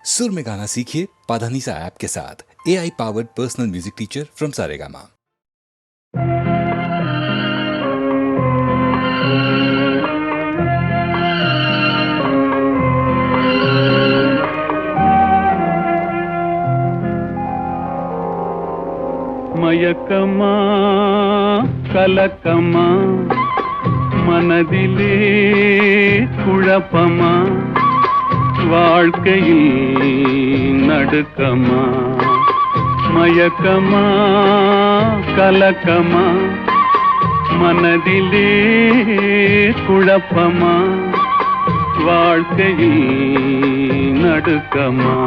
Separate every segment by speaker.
Speaker 1: सुर में गाना सीखिए पाधानीसा ऐप के साथ। AI powered personal music teacher from Saregama.
Speaker 2: மயக்கமா கலக்கமா மனதிலே குழப்பமா வாழ்க்கையில் நடுக்கமா மயக்கமா கலக்கமா மனதிலே குழப்பமா வாழ்க்கையில் நடுக்கமா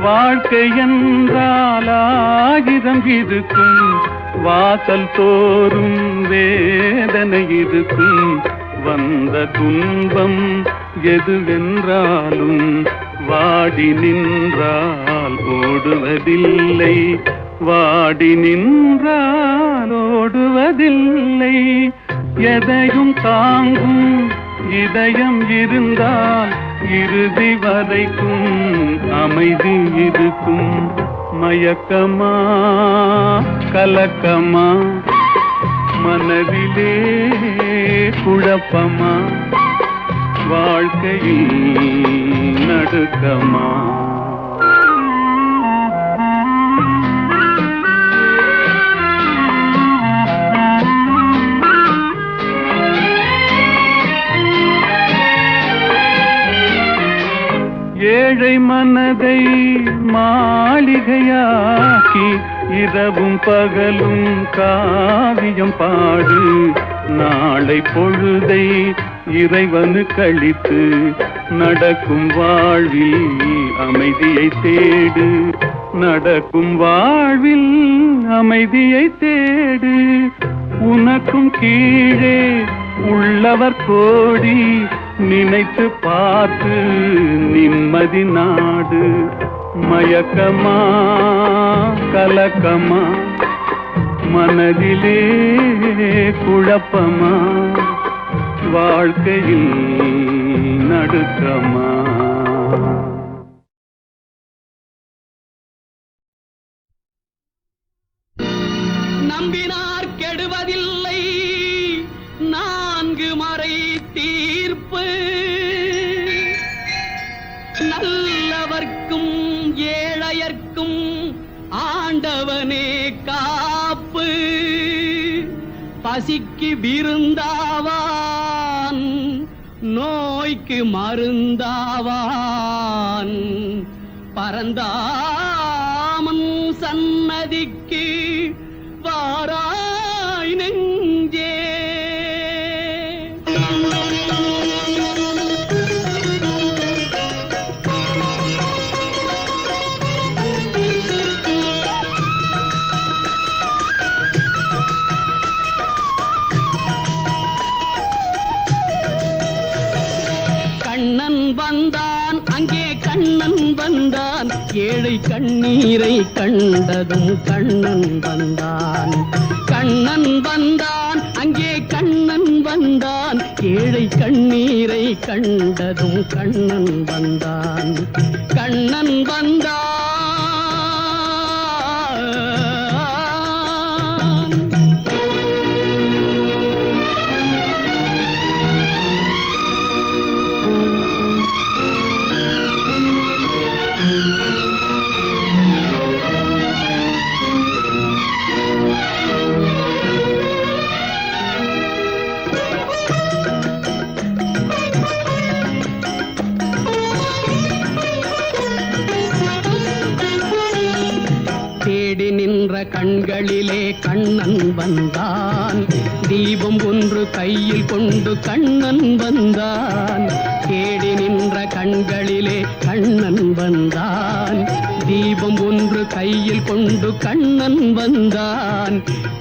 Speaker 2: வாழ்க்கை என்றால் ஆயிரம் இருக்கும், வாசல் தோறும் வேதனை இருக்கும். வந்த துன்பம் எதுவென்றாலும் வாடி நின்றால் ஓடுவதில்லை, வாடி நின்றால் ஓடுவதில்லை. எதையும் தாங்கும் இதயம் இருந்தால் இறுதி வரைக்கும் அமைதி இருக்கும். மயக்கமா கலக்கமா மனதிலே குழப்பமா வாழ்க்கையில் நடுக்கமா. ஏழை மனதை மாளிகையாக்கி இரவும் பகலும் காவியம் பாடு. நாளை பொழுதை இறைவனு கழித்து நடக்கும் வாழ்வில் அமைதியை தேடு, நடக்கும் வாழ்வில் அமைதியை தேடு. உனக்கும் கீழே உள்ளவர் கோடி, நினைத்து பார்த்து நிம்மதி நாடு. மயக்கமா கலக்கமா மனதிலே குழப்பமா வாழ்க்கையில் நடுக்கமா.
Speaker 3: நம்பினார் கெடுவதில்லை நான்கு மறை தீர்ப்பு, நல்லவர்க்கும் ஏழையர்க்கும் ஆண்டவனே காப்பு. பசிக்கு விருந்தாவான், நோய்க்கு மருந்தாவான். பரந்தாமன் சன்னதிக்கு வாராய் நெஞ்சே. கண்ணன் வந்தான் அங்கே கண்ணன் வந்தான், ஏழை கண்ணீரை கண்டதும் கண்ணன் வந்தான். கண்ணன் வந்தான் அங்கே கண்ணன் வந்தான், ஏழை கண்ணீரை கண்டதும் கண்ணன் வந்தான். கண்ணன் வந்தான். தேடி நின்ற கண்களிலே கண்ணன் வந்தான், தீபம் ஒன்று கையில் கொண்டு கண்ணன் வந்தான். தேடி நின்ற கண்களிலே கண்ணன் வந்தான், தீபம் ஒன்று கையில் கொண்டு கண்ணன் வந்தான்.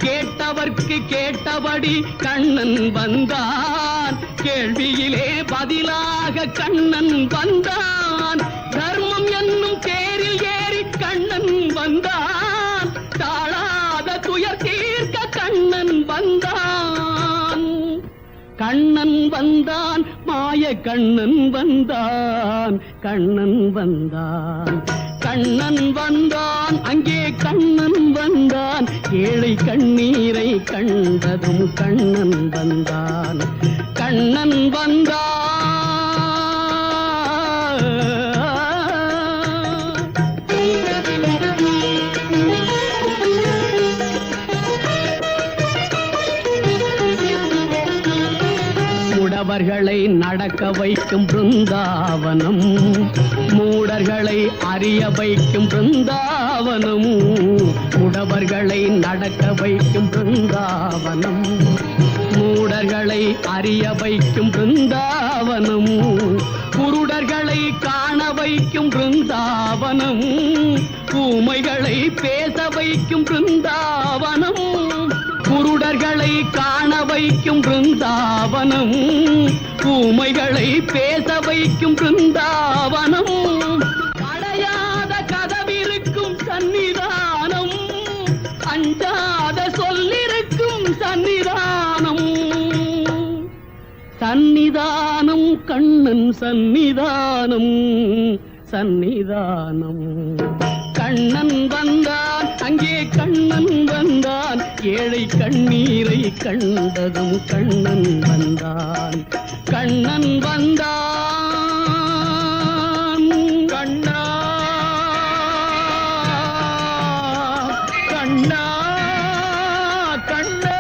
Speaker 3: கேட்டவர்க்கு கேட்டபடி கண்ணன் வந்தான், கேள்வியிலே பதிலாக கண்ணன் வந்தான். தர்மம் என்னும் தேரில் ஏறி கண்ணன் வந்தான், தாழாத துயர் தீர்க்க கண்ணன் வந்தான். கண்ணன் வந்தான், மாய கண்ணன் வந்தான், கண்ணன் வந்தான். கண்ணன் வந்தான், அங்கே கண்ணன் வந்தான், ஏழை கண்ணீரை கண்டதும் கண்ணன் வந்தான், கண்ணன் வந்தான். முடவர்களை நடக்க வைக்கும் பிருந்தாவனம், மூடர்களை அறிய வைக்கும் பிருந்தாவனம். முடவர்களை நடக்க வைக்கும் பிருந்தாவனம், மூடர்களை அறிய வைக்கும் பிருந்தாவனம். குருடர்களை காண வைக்கும் பிருந்தாவனம், ஊமைகளை பேச வைக்கும் பிருந்தாவனம். குருடர்களை காண வைக்கும் பிருந்தாவனம், ஊமைகளை பேச வைக்கும் பிருந்தாவனம். அடையாத கதவிருக்கும் சன்னிதானம், அஞ்சாத சொல்லிருக்கும் சன்னிதானம். சன்னிதானம் கண்ணன் சன்னிதானம், சன்னிதானம். கண்ணன் வந்தான், அங்கே கண்ணன் வந்தான், ஏழை கண்ணீரை கண்டதும் கண்ணன் வந்தான், கண்ணன் வந்தான். கண்ணா கண்ணா கண்ணா.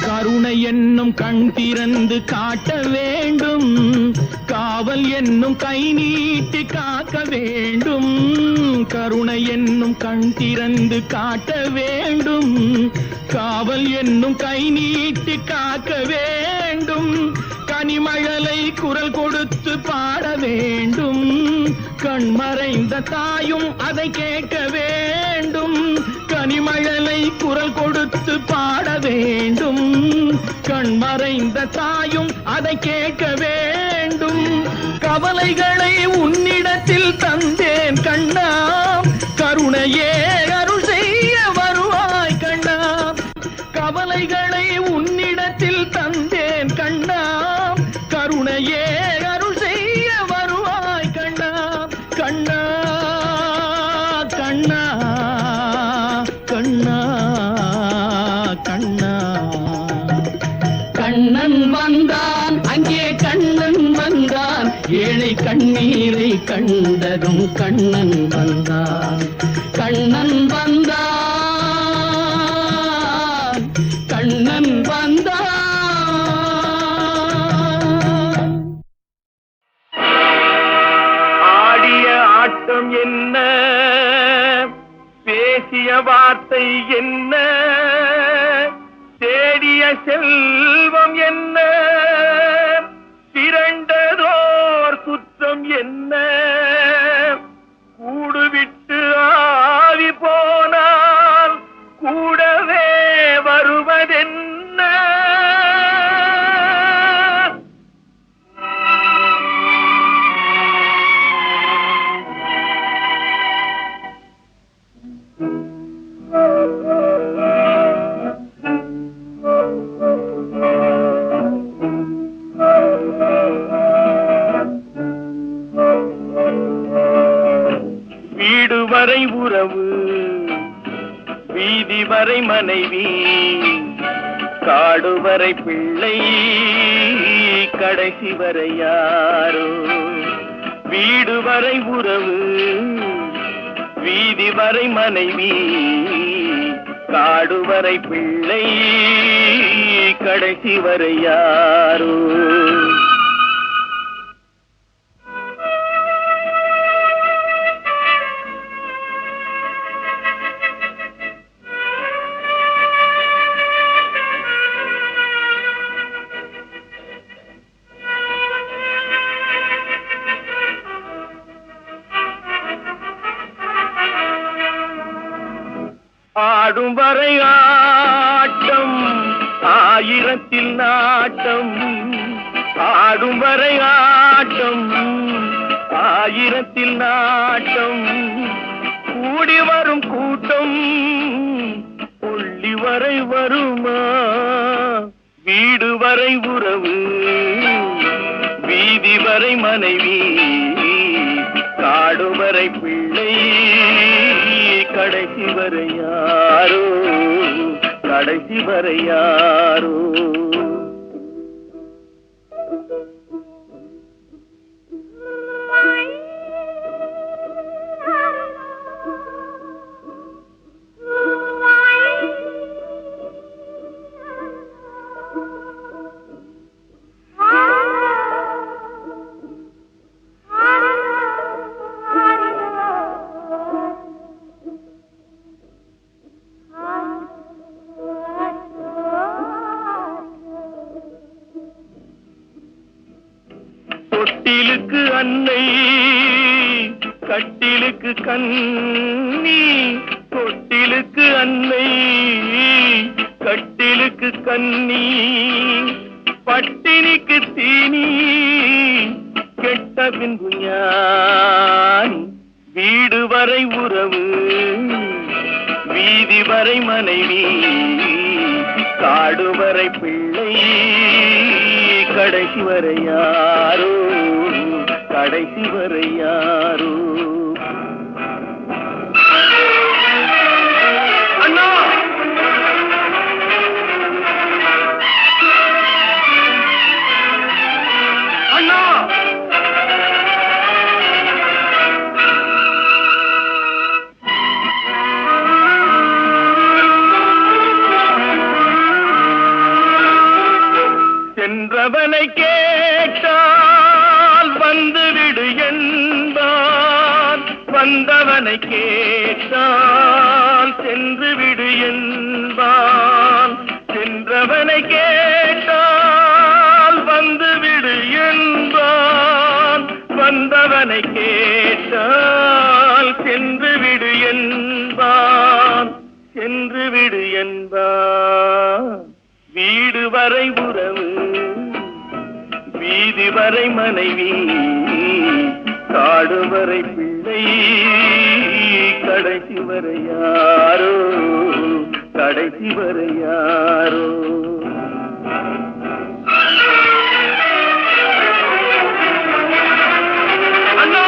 Speaker 3: கருணை என்னும் கண் திறந்து காட்ட வேண்டும், காவல் என்னும் கை நீட்டி காக்க வேண்டும். கருணை என்னும் கண் திறந்து காட்ட வேண்டும், காவல் என்னும் கை நீட்டி காக்க வேண்டும். கனிமழலை குரல் கொடுத்து பாட வேண்டும், கண்மறைந்த தாயும் அதை கேட்க வேண்டும். கனிமழலை குரல் கொடுத்து பாட வேண்டும், கண்மறைந்த தாயும் அதை கேட்க வேண்டும். கவலைகளை உன்னிடத்தில் தந்தேன் கண்ணா, கருணையே அருள் செய்ய வருவாய் கண்ணா. கவலைகளை உன்னிடத்தில் தந்தேன் கண்ணா, கருணையே அருள் செய்ய வருவாய் கண்ணா. கண்ணா கண்ணா கண்ணா கண்ணா. கண்ணன் வந்தான், அங்கே கண்ணன் வந்தான், ஏழை கண்ணீரை கண்டதும் கண்ணன் வந்தான், கண்ணன் வந்தான், கண்ணன் வந்தான்.
Speaker 2: ஆடிய ஆட்டம் என்ன, பேசிய வார்த்தை என்ன, தேடிய செல்வம் என்ன, திரண்டதோர் குற்றம் என்ன. கூடுவிட்டு ஆவி போனால் கூடவே வருவதென்ன. வீடு வரை உறவு, வீதி வரை மனைவி, காடு வரை பிள்ளை, கடைசி வரை யாரோ. வீடு வரை உறவு, வீதி வரை மனைவி, காடு வரை பிள்ளை, கடைசி வரை யாரோ. ஆடும் வரை ஆட்டம், ஆயிரத்தில் நாட்டம் ஆடும் வரை ஆட்டம் ஆயிரத்தில் நாட்டம் கூடி வரும் கூட்டம் புள்ளி வரை வருமா வீடு வரை உறவு வீதி வரை மனைவி காடு வரை பிள்ளை கடைசி வரை யாரோ கடைசி வரை யாரோ தொட்டிலுக்கு அன்னை கட்டிலுக்கு கண்ணி தொட்டிலுக்கு அன்னை கட்டிலுக்கு கண்ணி பட்டினிக்கு தீனி கெட்ட பின்பு ஞானி வீடு வரை உறவு வீதி வரை மனைவி காடு வரை பிள்ளை கடைசி வரை யாரோ கடைசி வரை யாரோ அண்ணா அண்ணா சென்றவனை கேட்டால் வந்துவிடு என்பான் வந்தவனை கேட்டால் சென்று விடு என்பான் சென்றவனை கேட்டால் வந்துவிடு என்பான் வந்தவனை கேட்டால் சென்று விடு என்பான் சென்று விடு என்பான் வீடு வரை உறவு வீதி வரை மனைவி காடு வரை பிள்ளை கடைசி வரை யாரோ கடைசி வரை யாரோ அண்ணா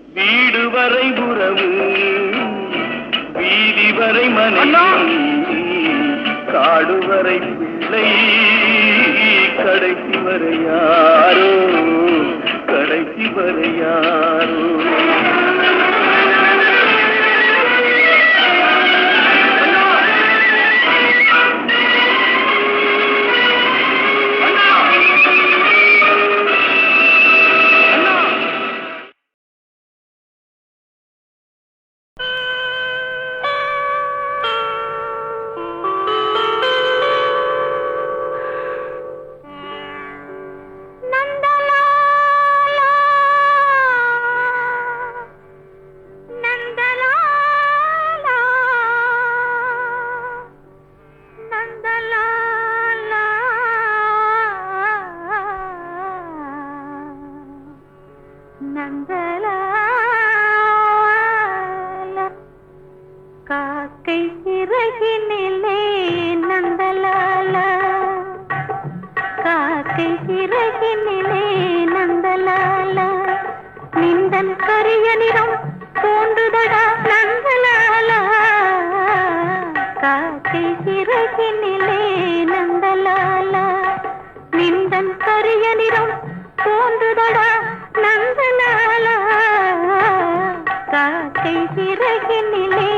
Speaker 2: வீடு வரை உறவு வீதி வரை மனைவி காடு வரை பிள்ளை கடைசி வரை யாரோ கடைசி வரை யாரோ
Speaker 4: காக்கை சிறகினிலே நந்தலாலா காக்கை சிறகினிலே நந்தலாலா நிந்தன் கரிய நிறம் தோன்றுதடா நந்தலாலா காக்கை சிறகினிலே நந்தலாலா நிந்தன் கரிய நிறம் தோன்றுதடா நந்தலாலா காக்கை சிறகினிலே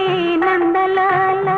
Speaker 4: நந்தலாலா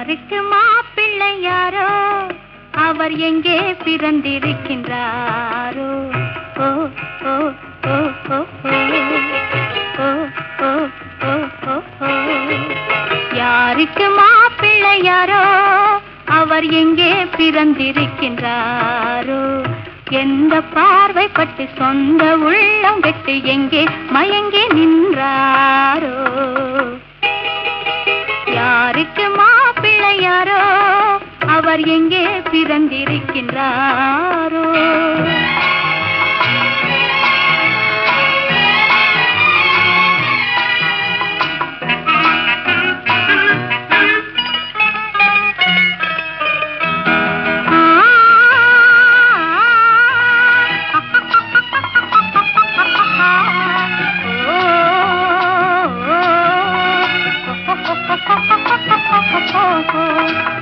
Speaker 4: யாருக்கு மாப்பிள்ளை யாரோ அவர் எங்கே பிறந்திருக்கின்றாரோ ஓ ஓ ஓ ஓ ஓ ஓ ஓ ஓ ஓ யாருக்கு மாப்பிள்ளை யாரோ அவர் எங்கே பிறந்திருக்கின்றாரோ எந்த பார்வைப்பட்டு சொந்த உள்ளம் கெட்டு எங்கே மயங்கி நின்றாரோ யாருக்கு மாப்பிள்ளை யாரோ அவர் எங்கே பிறந்திருக்கின்றாரோ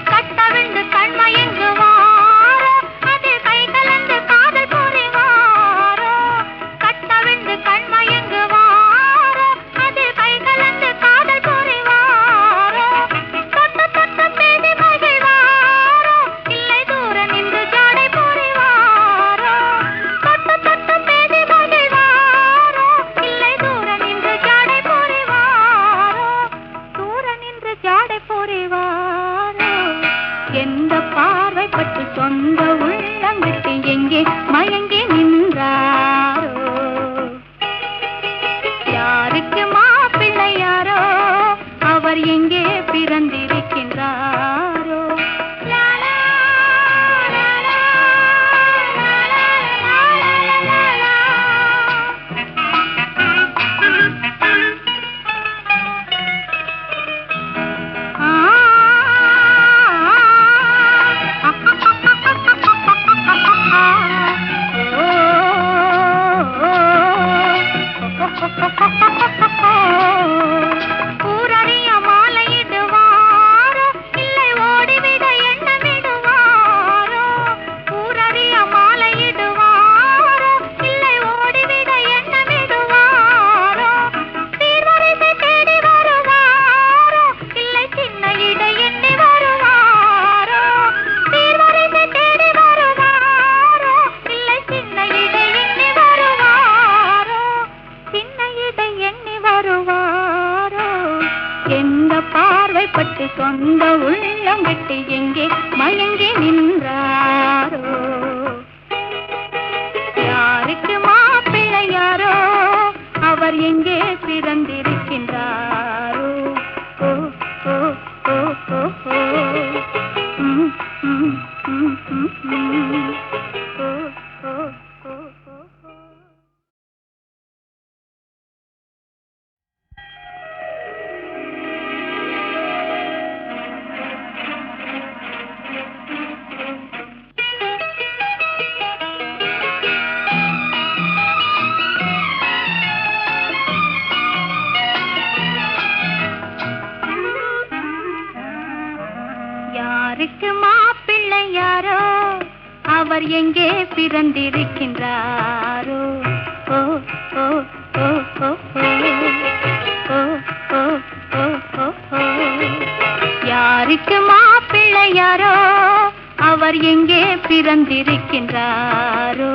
Speaker 4: கட்டவிழ்ந்து கண்மயங்குவாரோ அது கை கலந்து காதல் புரிவாரோ கட்டவிழ்ந்து கண்மயங்குவாரோ அது கை கலந்து காதல் புரிவாரோ தொட்டு தொட்டு பேசி மகிழ்வாரோ இல்லை தூர நின்று ஜாடை புரிவாரோ தொட்டு தொட்டு பேசி மகிழ்வாரோ இல்லை தூர நின்று ஜாடை புரிவாரோ தூர நின்று ஜாடை புரிவாரோ எந்த பார்வைப்பட்டு சொந்த உள்ளம் விட்டு எங்கே மயங்கி நின்றாரோ யாருக்கு மாப்பிள்ளை யாரோ அவர் எங்கே பிறந்திருக்கின்றாரோ லா, லா, லா, லா, லா, லா, லா, லா, லா. ஊரறிய மாலையிடுவாரோ இல்லை ஓடிவிட எண்ணமிடுவாரோ ஊரறிய மாலையிடுவாரோ இல்லை ஓடிவிட எண்ணமிடுவாரோ சீர்வரிசை தேடி வருவாரோ இல்லை சின்ன இடை எண்ணி வருவாரோ சீர்வரிசை தேடி வருவாரோ இல்லை சின்ன இடை எண்ணி வருவாரோ சின்ன இடை எண்ணி வருவாரோ எந்த பார்வைப்பட்டு சொந்த உள்ளம் விட்டு எங்கே மயங்கி நின்றாரோ யாருக்கு மாப்பிள்ளை யாரோ அவர் எங்கே பிறந்திருக்கின்றாரோ ஓ ஓ ஓ ஓ ஓ ம், ம், ம், ம், ம். ஓ ஓ ஓ ஓ ஓ யாருக்கு மாப்பிள்ளை யாரோ அவர் எங்கே பிறந்திருக்கின்றாரோ ஓ ஓ ஓ ஓ ஓ ஓ ஓ ஓ ஓ ஓ யாருக்கு மாப்பிள்ளை யாரோ அவர் எங்கே பிறந்திருக்கின்றாரோ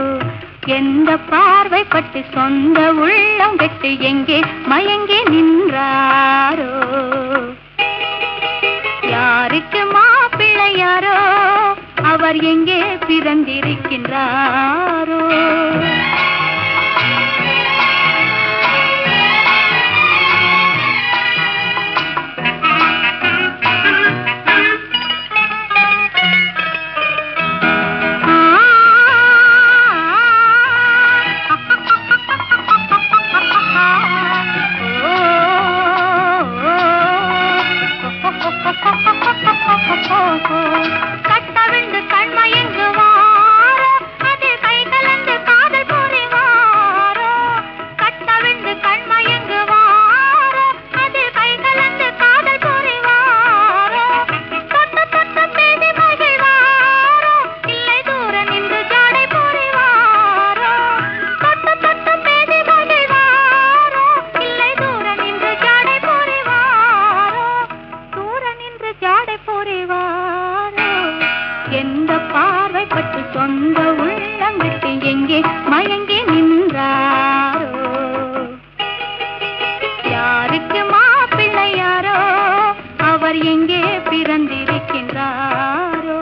Speaker 4: எந்த பார்வைப்பட்டு சொந்த உள்ளம் கெட்டு எங்கே மயங்கி நின்றாரோ யாருக்கு மாப்பிள்ளை யாரோ அவர் எங்கே பிறந்திருக்கின்றாரோ கட்டவிழ்ந்து கண்மயங்குவாரோ அது கை எங்கே பிறந்திருக்கின்றாரோ?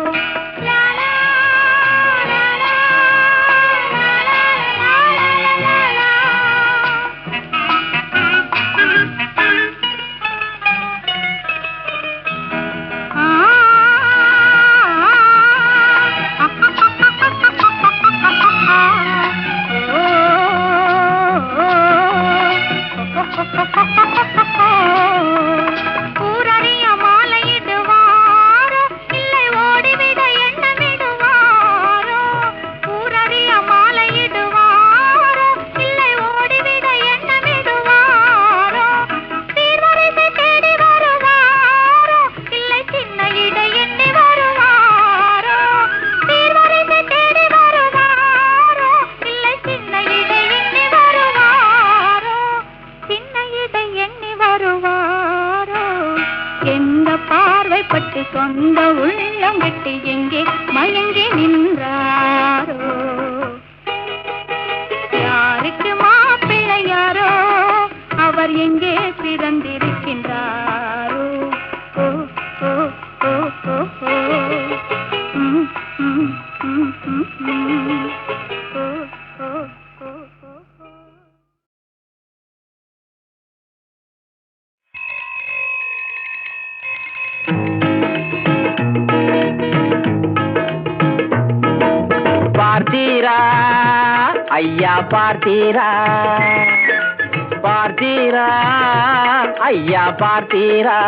Speaker 4: ஊரறிய மாலையிடுவாரோ இல்லை ஓடிவிட எண்ணமிடுவாரோ? ஊரறிய மாலையிடுவாரோ இல்லை ஓடிவிட எண்ணமிடுவாரோ? சீர்வரிசை தேடி வருவாரோ இல்லை சின்ன இடை எண்ணி வருவாரோ? சீர்வரிசை தேடி வருவாரோ இல்லை சின்ன இடை எண்ணி வருவாரோ? சின்ன இடை எண்ணி வருவாரோ? எந்த பார்வைப்பட்டு சொந்த உள்ளம் விட்டு எங்கே மயங்கி நின்றாரோ? யாருக்கு மாப்பிள்ளையாரோ? அவர் எங்கே பிறந்திருக்கின்றாரோ? ஓ ஓ ஓ ஓ ஓ ம், ம், ம், ம், ம். ஓ ஓ ஓ ஓ ஓ.
Speaker 5: பார்த்தீரா ஐயா பார்த்தீரா, பார்த்தீரா ஐயா பார்த்தீரா,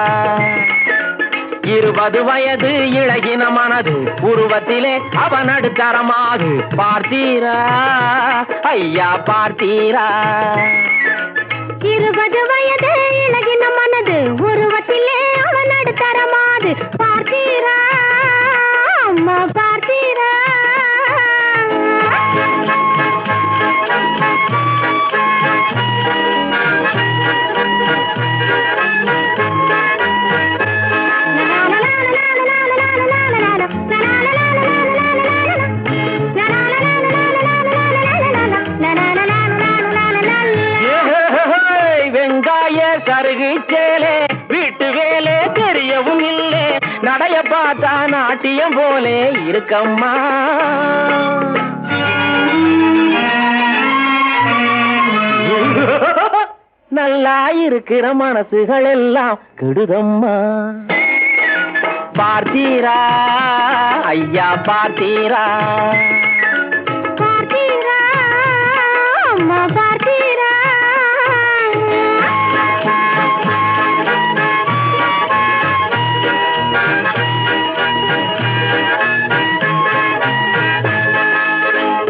Speaker 5: 20 வயது இழகின மனது உருவத்திலே அவன் அடுத்தரமாது. பார்த்தீரா ஐயா பார்த்தீரா,
Speaker 4: 20 வயது இளகின மனது உருவத்திலே அவன் அடுத்தரமாது. பார்த்தீரா அம்மா பார்த்தீரா?
Speaker 5: வெங்காய சருகு சேலே வீட்டு வேலே தெரியவும் இல்லை, நடைய பார்த்தா நாட்டியம் போலே இருக்கம்மா. நல்லா இருக்கிற மனசுகள் எல்லாம் கெடுதம்மா. பார்த்தீரா ஐயா பார்த்தீரா,
Speaker 4: பார்த்தீரா அம்மா பார்த்தீரா?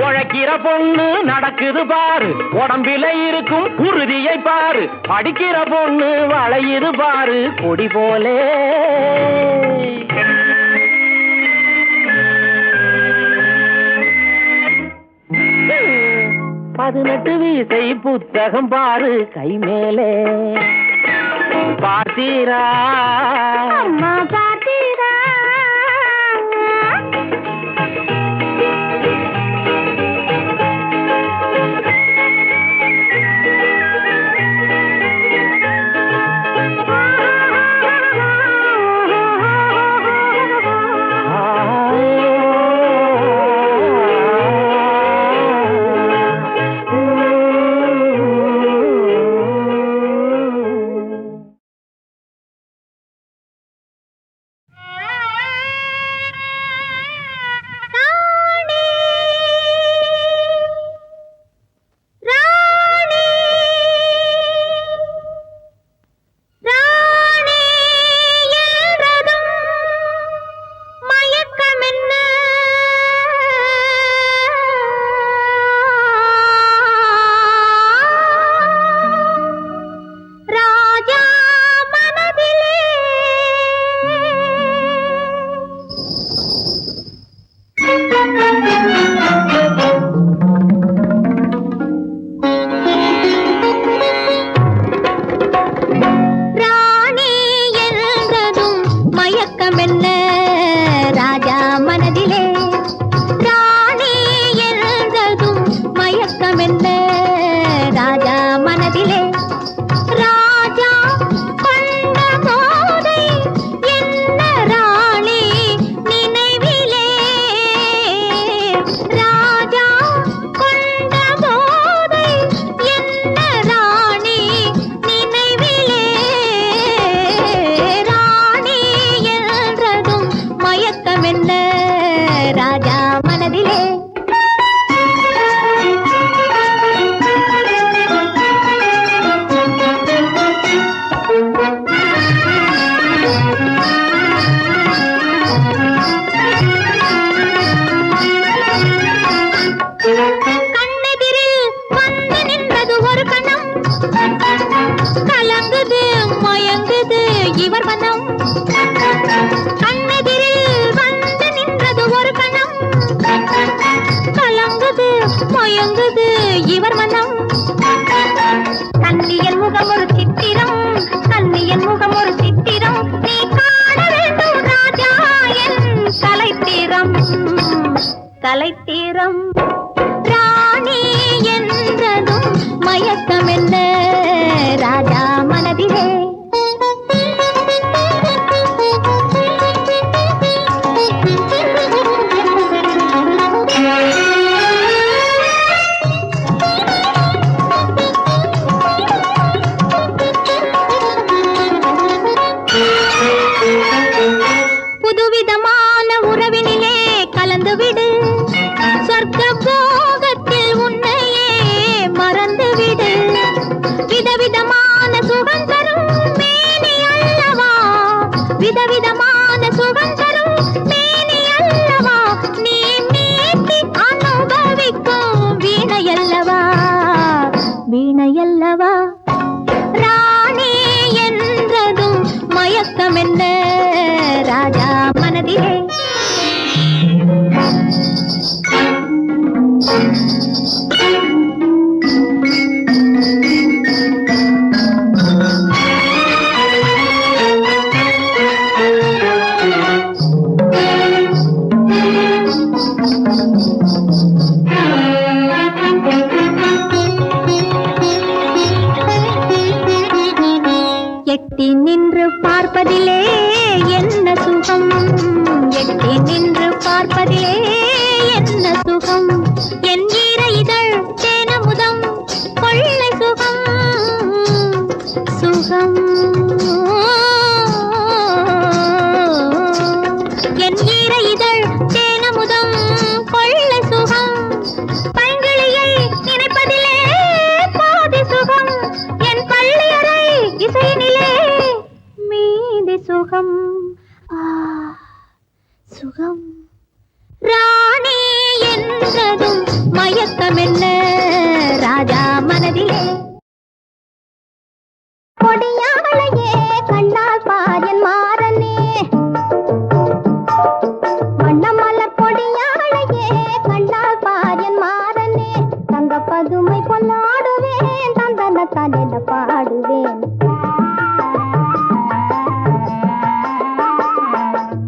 Speaker 5: உழைக்கிற பொண்ணு நடக்குது பாரு, உடம்பில இருக்கும் உறுதியை பாரு. படிக்கிற பொண்ணு வளையுது பாரு கொடி போலே. 18 வீசை புத்தகம் பாரு கை மேலே. பார்த்தீரா
Speaker 4: அம்மா பார்த்தீரா? இவர் மனம் கண்ணெதிரில் வந்து நின்றது ஒரு கணம் கலங்குது மயங்குது இவர் மனம் கண்ணியன் முகம் ஒரு சித்திரம் கண்ணியன் முகம் ஒரு சித்திரம் நீ காண வேண்டும் ராஜா என் கலைத்திரம் கலைத்திரம் ராணி என்றதும் மயக்கம் என்ன ராஜா மனதிலே புதுவிதமான உறவினிலே கலந்துவிடு சொர்க்க போகத்தில் உன்னையே மறந்துவிடு விதவிதமான சுகம் தரும் மேனி அல்லவா விதவிதமான சுகம் தரும் மேனி அல்லவா நீ மீட்டி அனுபவிக்கும் வீணையல்லவா வீணையல்லவா ராணி என்றதும் மயக்கம் என்ன ராஜா மனதிலே எட்டி நின்று பார்ப்பதிலே என்ன சுகம் எட்டி நின்று பார்ப்பதிலே என்ன சுகம் என் ஈர இதழ் தேனமுதம் கொள்ளை சுகம் சுகம் என் ஈர இதழ் தேனமுதம் கொள்ளை சுகம் பைங்கிளியை நினைப்பதிலே பாதி சுகம் என் பள்ளியறை இசையினிலே மீதி சுகம் சுகம் ராணி என்றதும் மயக்கம் என்ன ராஜா மனதிலே கொடியாளையே கண்டால் பாரியன் மாறனே வண்ணமலர் கொடியாளையே கண்டால் பாரியன் மாறனே தங்க பதுமை பொன்னாடுவேன் தந்தன தலையில பாடுவேன்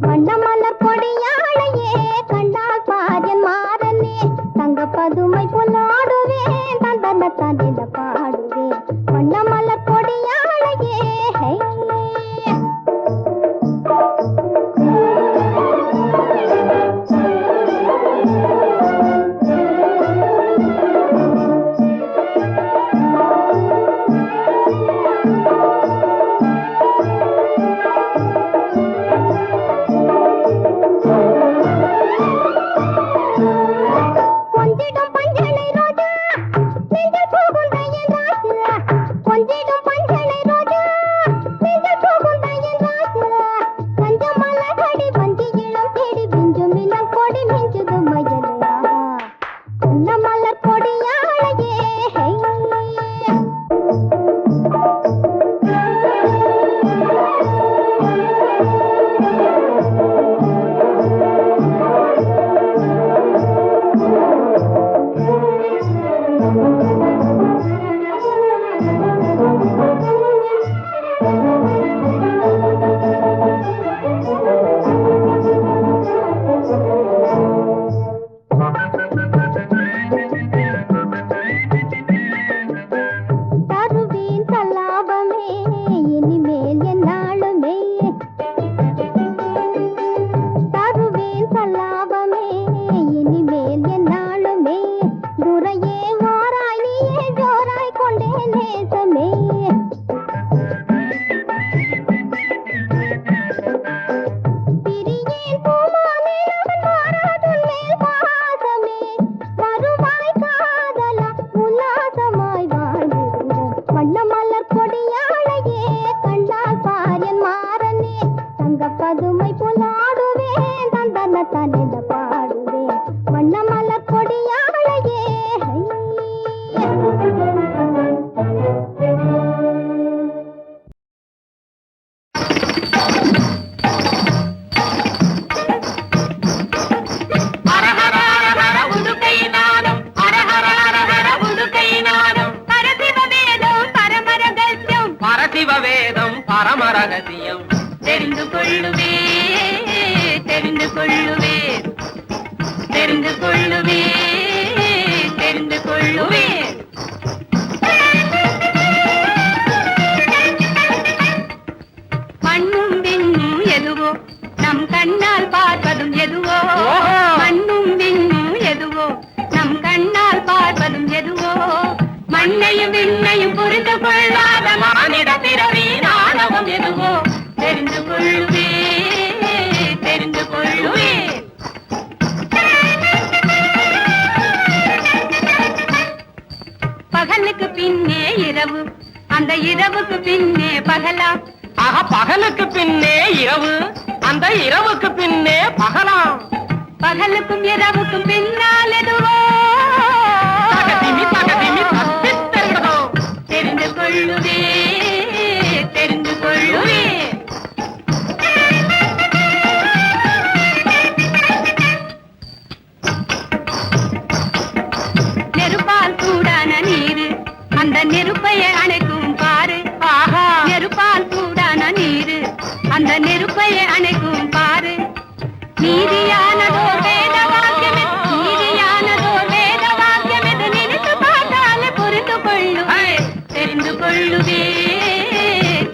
Speaker 4: வண்ணமலர் கொடியாளையே கண்டால் பாரியன் மாறனே தங்க பதுமை பொன்னாடுவேன் தந்தன தலையில பாடுவேன் வண்ணமலர் கொடியாளையே கொஞ்சிடும் பஞ்சனை ரோஜா நெஞ்சில் போகும் என் ராசியா கொஞ்சிடும் பஞ்சனை ரோஜா நெஞ்சில் போகும் என் ராசியா கஞ்ச மலகடி வஞ்சி இளம் தேடி விஞ்சும் இளம் கொடி மிஞ்சுது மயலையா உன்ன மலர் கொடியாளையே தருவேன் சல்லாபமே இனிமேல் என்னாலுமே தருவேன் சல்லாபமே இனிமேல் என்னாலுமே துரையே வாராய் நீயே ஜோராய் கொண்டே நேசமே பிரியேன் பூமானே அவன் மாறாதுன் மேல் பாசமே வருவாய் காதலா உல்லாசமாய் வாழ்ந்திருந்தோம் வண்ணமலர் கொடியாளையே கண்டால் பாரியன் மாறனே தங்க பதுமை பொன்னாடுவேன் தந்தன தலையில பாடுவேன் வண்ணமலர் கொடியாளையே
Speaker 6: ரகசியம் தெரிந்து கொள்ளுவே தெரிந்து கொள்ளுவே தெரிந்து கொள்ளுவே தெரிந்து கொள்ளுவே மண்ணும் விண்ணும் எதுவோ நம் கண்ணால் பார்ப்பதும் எதுவோ மண்ணும் விண்ணும் எதுவோ நம் கண்ணால் பார்ப்பதும் எதுவோ மண்ணையும் விண்ணையும் புரிந்து கொள்ளாத மானிட பிறவி நாணவம் எதுவோ தெரிந்து கொள்ளுவே தெரிந்து கொள்ளுவே பகலுக்கு பின்னே இரவு அந்த இரவுக்கு பின்னே பகலா
Speaker 5: ஆக பகலுக்கு பின்னே இரவு அந்த இரவுக்கு பின்னே பகலா
Speaker 6: பகலுக்கும் இரவுக்கும் பின்னால் எதுவோ
Speaker 5: தகதிமி தகதிமி தப்பித் தெரிகிறதோ
Speaker 6: தெரிந்து கொள்ளுவே தெரிந்து கொள்ளுவே நெருப்பால் சூடான நீரு அந்த நெருப்பையை அணைக்கும் பாரு
Speaker 5: ஆஹா
Speaker 6: நெருப்பால் சூடான நீரு அந்த நெருப்பையை அணைக்கும் பாரு நீதியானதோ வேத வாக்கியமே நீதியானதோ வேத வாக்கியமே நினைத்து பார்த்தாலே புரிந்து கொள்ளுவே தெரிந்து கொள்ளுவே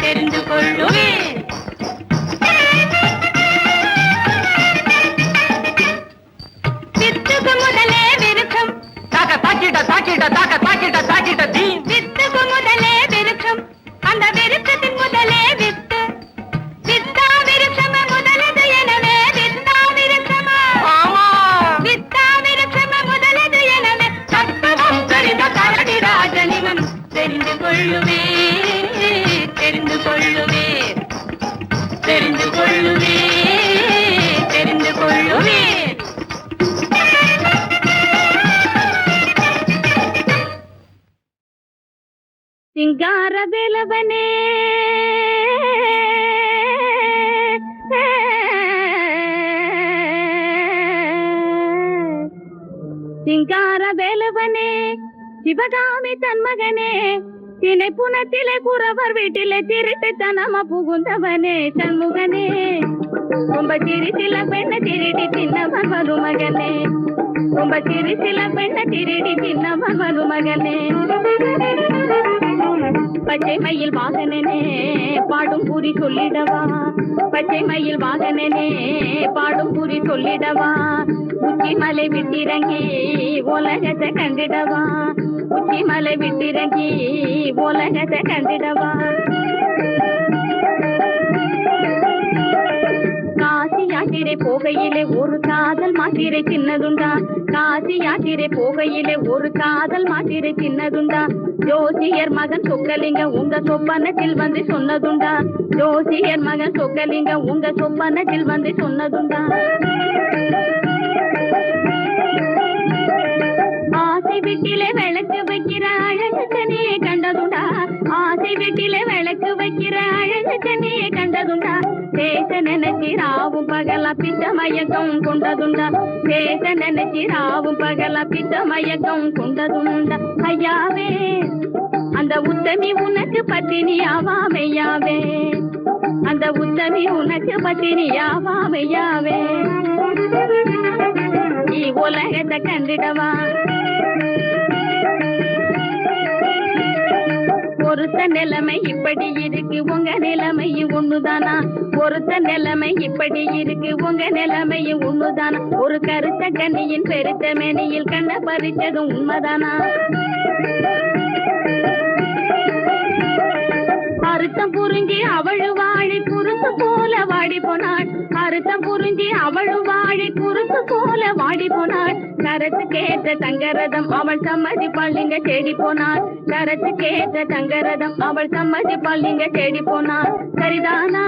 Speaker 6: தெரிந்து கொள்ளுவே வித்துக்கு முதலே விருக்கம்
Speaker 5: தாக்க தாக்கிட்ட தாக்கிட்ட தாக்க தாக்கிட்ட தாக்கிட்ட தீ
Speaker 6: வித்துக்கு முதலே விருக்கம் அந்த விருக்கத்தின் முதலே வித்து வித்தா விருட்சம முதலது எனவே வித்தா விருட்சம
Speaker 5: ஆமா
Speaker 6: வித்தா விருட்சம முதலது எனவே தத்துவம் தெரிந்த கரடி ராஜனிவன் தெரிந்து கொள்ளுவே தெரிந்து கொள்ளுவே தெரிந்து கொள்ளுவே தெரிந்து கொள்ளுவே சிங்கார வேலவனே சிங்கார வேலவனே சிவகாமி தன் மகனே தினை புனத்திலே குறவர் வீட்டிலே திருட்டுத்தனமா புகுந்தவனே சண்முகனே ரொம்ப சிரிசில பெண்ண திருடி தின்னவன் மருமகனே ரொம்ப சிரிசில பெண்ண திருடி தின்னவன் மருமகனே பச்சை மயில் வாகனனே பாடும் பூரி சொல்லிடவா பச்சை மயில் வாகனனே பாடும் பூரி சொல்லிடவா உச்சி மலை விட்டிறங்கி உலகத்தை கண்டிடவா உச்சி மலை விட்டிறங்கி உலகத்தை கண்டிடவா காசி யாத்திரை போகையிலே ஒரு காதல் மாத்திரை சின்னதுண்டா காசி யாத்திரை போகையிலே ஒரு காதல் மாத்திரை சின்னதுண்டா ஜோசியர் மகன் சொக்கலிங்க உங்க சொப்பனத்தில் வந்து சொன்னதுண்டா ஜோசியர் மகன் சொக்கலிங்க உங்க சொப்பனத்தில் வந்து சொன்னதுண்டா ஆசை வீட்டிலே விளக்கு வைக்கிற அழகு கனியை கண்டதுண்டா ஆசை வீட்டிலே விளக்கு வைக்கிற அழகு கனியை கண்டதுண்டா தேச நினைச்சி ராவும் பகலா பித்த மயக்கம் கொண்டதுண்டா தேச நினைச்சி ராவும் பகலா பித்த மயக்கம் கொண்டதுண்டா ஐயாவே அந்த உத்தமி உனக்கு பத்தினியாவாமையாவே அந்த உத்தமி உனக்கு பத்தினியாவாமையாவே நீ உலகத்தை கண்டிடவா ஒருத்த நிலைமை இப்படி இருக்கு உங்க நிலைமையும் ஒண்ணுதானா ஒருத்த நிலைமை இப்படி இருக்கு உங்க நிலைமையும் ஒண்ணுதானா ஒரு கருத்த கண்ணியின் பெருத்த மேனியில் கண்ண பறிச்சதும் உண்மைதானா அறுத்தம் புரிஞ்சி அவளு வாழி குறுத்து போல வாடி போனாள் அறுத்தம் புரிஞ்சி அவளு வாழி குறுத்து போல வாடி போனாள் கரத்து கேட்ட தங்கரதம் அவள் சம்மதி பள்ளிங்க தேடி போனாள் கரத்து கேட்ட தங்கரதம் அவள் சம்மதி பள்ளிங்க தேடி போனாள் சரிதானா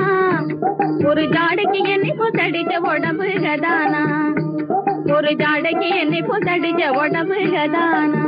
Speaker 6: ஒரு ஜாடைக்கு என்னை போத்தடிச்ச உடம்பு கதானா ஒரு ஜாடைக்கு என்னை போத்தடிச்ச உடம்பு கதானா